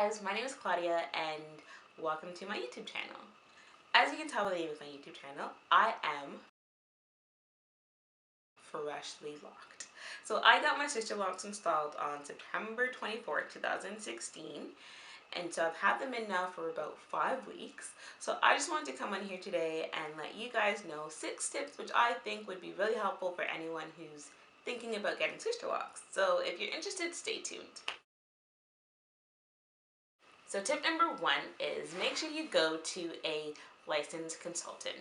guys, my name is Claudia and welcome to my YouTube channel. As you can tell by the name of my YouTube channel, I am freshly locked. So I got my SISTERLOCKS installed on September 24th, 2016, and so I've had them in now for about 5 weeks. So I just wanted to come on here today and let you guys know 6 tips which I think would be really helpful for anyone who's thinking about getting SISTERLOCKS. So if you're interested, stay tuned. So tip number 1 is make sure you go to a licensed consultant.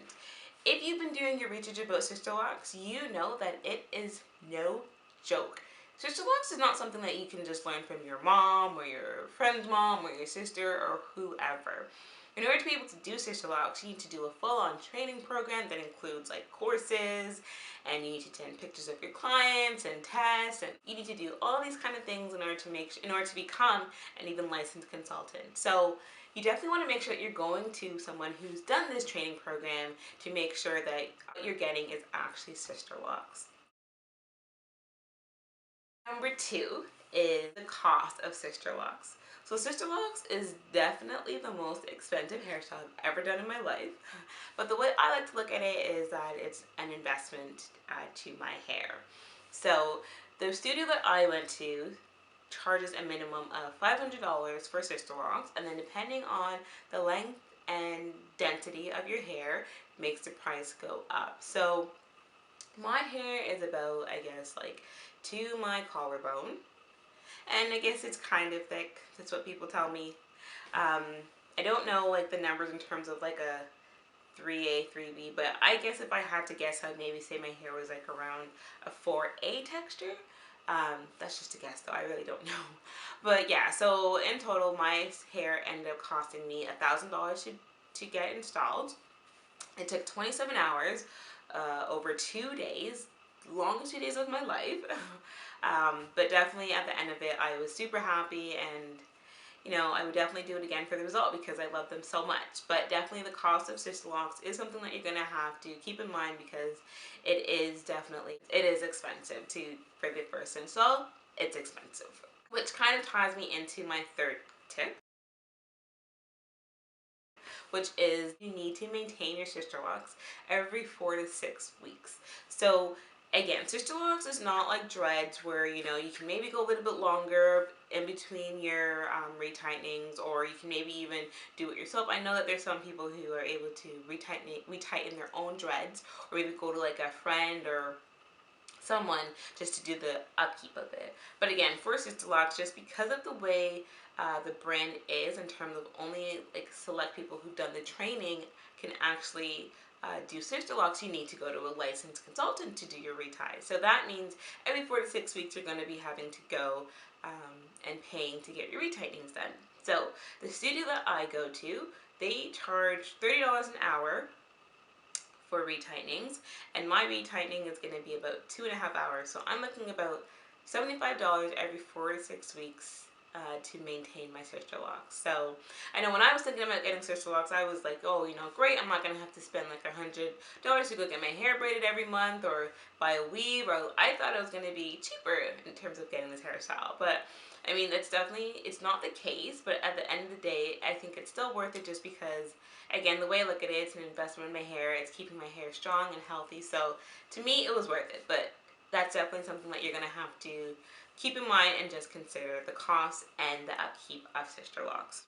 If you've been doing your research about SISTERLOCKS, you know that it is no joke. SISTERLOCKS is not something that you can just learn from your mom or your friend's mom or your sister or whoever. In order to be able to do SISTERLOCKS, you need to do a full-on training program that includes like courses, and you need to send pictures of your clients and tests, and you need to do all these kind of things in order to become an even licensed consultant. So you definitely want to make sure that you're going to someone who's done this training program to make sure that what you're getting is actually SISTERLOCKS. Number 2 is the cost of SISTERLOCKS. So SISTERLOCKS is definitely the most expensive hairstyle I've ever done in my life. But the way I like to look at it is that it's an investment to my hair. So the studio that I went to charges a minimum of $500 for SISTERLOCKS, and then depending on the length and density of your hair makes the price go up. So my hair is about, I guess, like to my collarbone, and I guess it's kind of thick. That's what people tell me. I don't know like the numbers in terms of like a 3A, 3B, but I guess if I had to guess, I'd maybe say my hair was like around a 4A texture. That's just a guess though, I really don't know. But yeah, so in total my hair ended up costing me $1,000 to get installed. It took 27 hours over 2 days, longest 2 days of my life. But definitely at the end of it, I was super happy, and you know, I would definitely do it again for the result because I love them so much. But definitely the cost of SISTERLOCKS is something that you're going to have to keep in mind because it is expensive for the first install. It's expensive. Which kind of ties me into my third tip, which is you need to maintain your SISTERLOCKS every 4 to 6 weeks. So again, SISTERLOCKS is not like dreads where, you know, you can maybe go a little bit longer in between your retightenings, or you can maybe even do it yourself. I know that there's some people who are able to retighten their own dreads, or maybe go to like a friend or someone just to do the upkeep of it. But again, for SISTERLOCKS, just because of the way the brand is in terms of only like select people who've done the training can actually do SISTERLOCKS, you need to go to a licensed consultant to do your reties. So that means every 4 to 6 weeks you're going to be having to go and paying to get your retightenings done. So the studio that I go to, they charge $30 an hour for retightnings, and my retightening is going to be about 2.5 hours. So I'm looking about $75 every 4 to 6 weeks to maintain my SISTERLOCKS. So I know when I was thinking about getting SISTERLOCKS, I was like, oh, you know, great, I'm not going to have to spend like $100 to go get my hair braided every month or buy a weave, or I thought it was going to be cheaper in terms of getting this hairstyle. But I mean, it's not the case, but at the end of the day, I think it's still worth it just because, again, the way I look at it, it's an investment in my hair. It's keeping my hair strong and healthy. So to me, it was worth it. But that's definitely something that you're going to have to keep in mind and just consider the cost and the upkeep of SISTERLOCKS.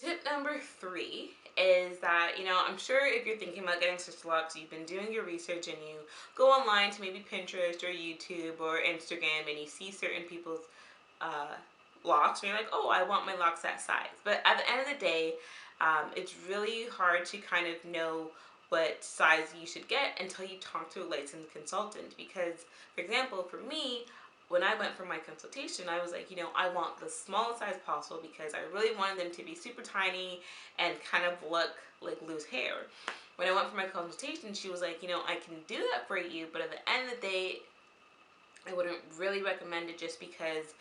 Tip number 3 is that, you know, I'm sure if you're thinking about getting SISTERLOCKS, you've been doing your research and you go online to maybe Pinterest or YouTube or Instagram, and you see certain people's locks and you're like, oh, I want my locks that size. But at the end of the day, it's really hard to kind of know what size you should get until you talk to a licensed consultant. Because, for example, for me, when I went for my consultation, I was like, you know, I want the smallest size possible because I really wanted them to be super tiny and kind of look like loose hair. When I went for my consultation, she was like, you know, I can do that for you, but at the end of the day, I wouldn't really recommend it just because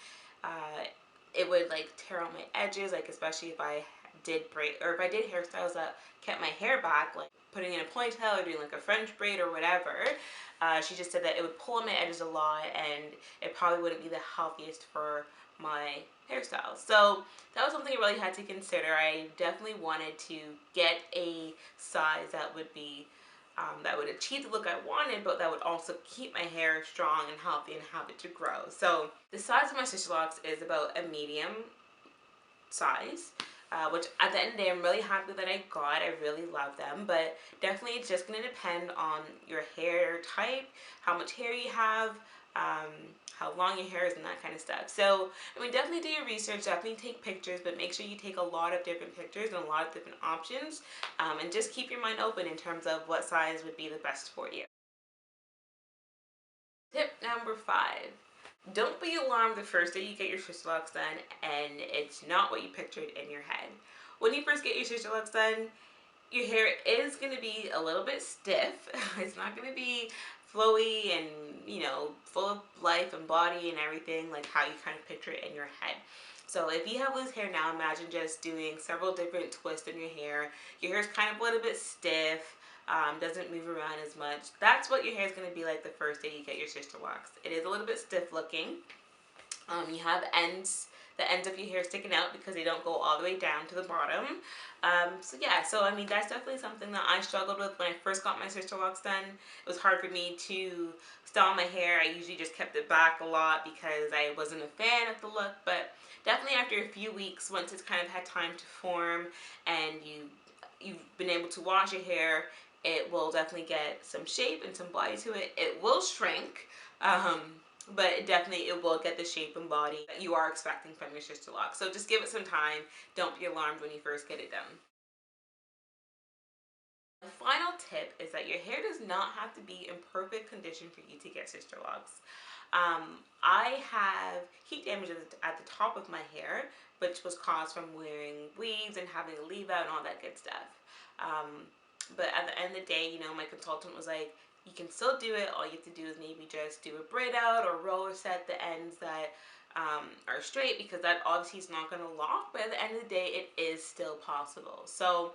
it would like tear out my edges, like especially if I did braid, or if I did hairstyles that kept my hair back, like putting in a ponytail or doing like a French braid or whatever. She just said that it would pull on my edges a lot, and it probably wouldn't be the healthiest for my hairstyle. So that was something I really had to consider. I definitely wanted to get a size that would be that would achieve the look I wanted, but that would also keep my hair strong and healthy and have it to grow. So the size of my SISTERLOCKS is about a medium size, which at the end of the day I'm really happy that I got. I really love them, but definitely it's just going to depend on your hair type, how much hair you have, um, how long your hair is and that kind of stuff. So I mean, definitely do your research, definitely take pictures, but make sure you take a lot of different pictures and a lot of different options, and just keep your mind open in terms of what size would be the best for you. Tip number 5. Don't be alarmed the first day you get your SISTERLOCKS done and it's not what you pictured in your head. When you first get your SISTERLOCKS done, your hair is going to be a little bit stiff. It's not going to be flowy and, you know, full of life and body and everything like how you kind of picture it in your head. So if you have loose hair now, imagine just doing several different twists in your hair. Your hair is kind of a little bit stiff, doesn't move around as much. That's what your hair is going to be like the first day you get your SISTERLOCKS. It is a little bit stiff looking. You have the ends of your hair sticking out because they don't go all the way down to the bottom. So yeah, so I mean, that's definitely something that I struggled with when I first got my SISTERLOCKS done. It was hard for me to style my hair. I usually just kept it back a lot because I wasn't a fan of the look, but definitely after a few weeks, once it's kind of had time to form and you've been able to wash your hair, it will definitely get some shape and some body to it. It will shrink, but it will get the shape and body that you are expecting from your SISTERLOCKS. So just give it some time. Don't be alarmed when you first get it done. The final tip is that your hair does not have to be in perfect condition for you to get SISTERLOCKS. I have heat damage at the top of my hair, which was caused from wearing weaves and having a leave out and all that good stuff. But at the end of the day, you know, my consultant was like, you can still do it. All you have to do is maybe just do a braid out or roller set the ends that are straight, because that obviously is not going to lock, but at the end of the day, it is still possible. So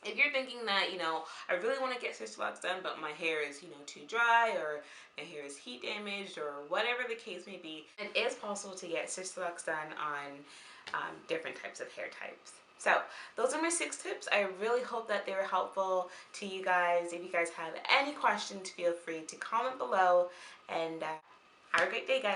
if you're thinking that, you know, I really want to get SISTERLOCKS done, but my hair is, you know, too dry, or my hair is heat damaged, or whatever the case may be, it is possible to get SISTERLOCKS done on different types of hair types. So those are my 6 tips. I really hope that they were helpful to you guys. If you guys have any questions, feel free to comment below, and have a great day, guys.